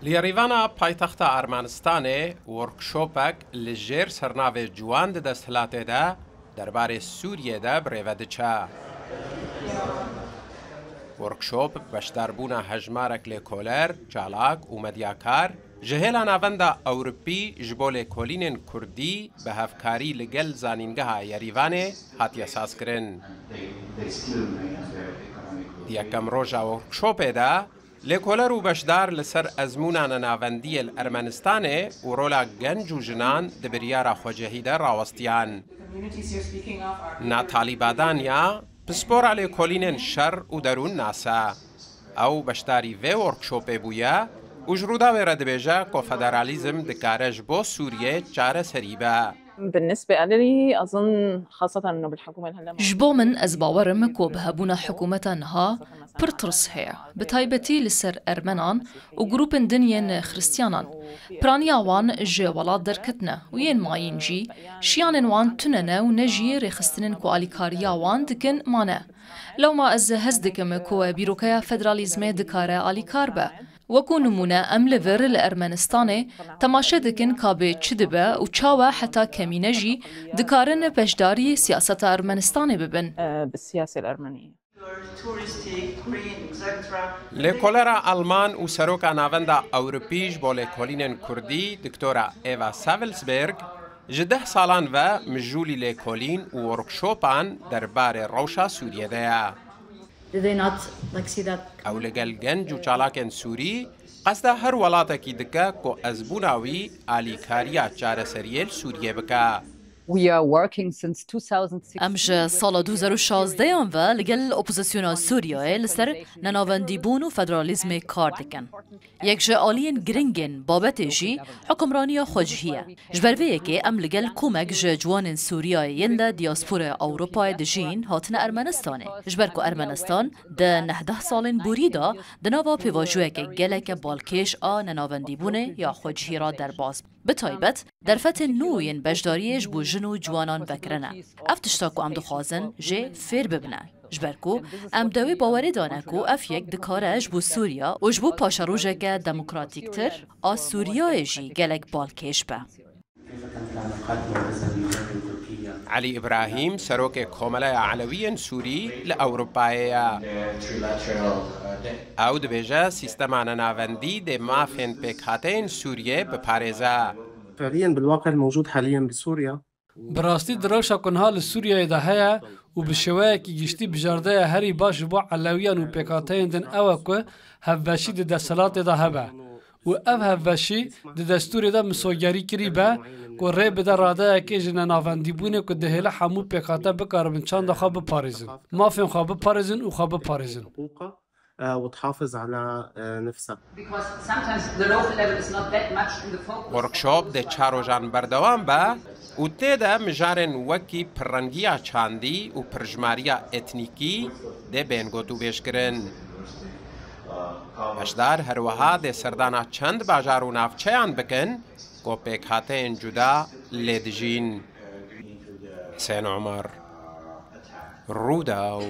لیریوانا پایتخت ارمنستان ورکشوپک لجیر سرناو جوان دستهلاته ده درباره سوریه ده بریوده چه. ورکشوپ بشتربونا هجمارک لیکولر، چالاک و مدیاکار جهیلا ناوندا اوروپی جبول کولین کردی به هفکاری لگل زانینگاه یریوانه هاتی اساس کرن. دیکم روژا ورکشوپه ده لیکولر و بشدار لسر ازمونان ناوندی الارمنستان و رولا گنج و جنان دبریارا خوجهی ده راوستیان. ناتالی بادانیا پسپورا لیکولین شر و درون ناسا او بشداری وی ورکشوپه بویا و جرودا ویرد بیجا که فدرالیزم دکارج بو سوریه چاره سریبا. بالنسبة لي أظن خاصة إنه بالحكومة هلا جبو من أزباورم كو بهبونا حكومتانها برترس هي بتايبتي لسر أرمنان وجروبن دنيان خريستيانان برانيا وان جي ولاد دركتنا وين ما ينجي شيانن وان تننا ونجي ريخستنن كو أليكاريا وان دكن مانا لو ما أز هزدكم كو بيروكايا فدراليزمي دكارا أليكاربا وكو نمونا أم لفر الأرمنستاني تماشا دكن كابي تشدبا وچاوا حتى كمينجي دكارن بجداري سياسة أرمنستاني ببن بالسياسة الأرمنية. لیکولرا آلمان و سروکا ناوندا اوروپیش با لیکولین کردی دکتورا ایوا ساولسبرگ جده سالان و مجولی لیکولین و ورکشوپان درباره روشا سوریه دیا. او لگل گنج و چالاکن سوری قصد هر ولاتا کی دکا کو ازبوناوی آلیکاریا چاره سریل سوریه بکا. امج سال 2016 و لگل اپوزیسیونا سوریه لسر نناوندیبون و فدرالیزم کار دکن. یک جه آلین گرنگن بابت جی حکمرانی خوجهیه. جبرویه که ام لگل کومک جه جوان سوریه ینده دیاسپور اوروپای دجین هاتن ارمنستانه. جبرکو ارمنستان ده 19 سالین بوریدا دناوا پیواجوه که گلک بالکش آ نناوندیبونه یا خوجهی را در باز. بتایبت در فتن نوین بجداریش بو جنو جوانان بکرنه. افتشتاکو ام دخوازن جه فیر ببنه. جبرکو ام دوی باوری دانه کو اف یک دکارش بو سوریا و جبو پاشاروژه که دموکراتیک تر آ سوریا جی گلک بالکش به. علي إبراهيم سروك كوملا علوي سوري لأوروبايا او دبيجا سيستمان نافندي دي مافين بكاتين سوريا بباريزا. فعليا بالواقع الموجود حاليا بسوريا براستی دروشا کنها لسوریا دهیا و بشوایه کی گشتی بجارده هری باش بو علویان و پیکاتین دن اوکو هفوشی ده دستلات ده هبه و اف هفوشی ده دستور ده مسوگری کری به که ری بده راده که جنه نافندی بونه که دهیله همو پیکاته بکاربن چند خواه بپارزن مافین خواه بپارزن و خواه بپارزن وتحافظ على نفسها. ورکشاپ ده چاروجان بردوام با و تیده مجارن وکی پرنگیا چاندی و پرجماریا اتنیکی ده بینگوتو بیش کرن. هشدار هروها ده سردانا چند باجارو نافچهان بکن کو پیکاتین جدا لیدجین. حسین عمر روداو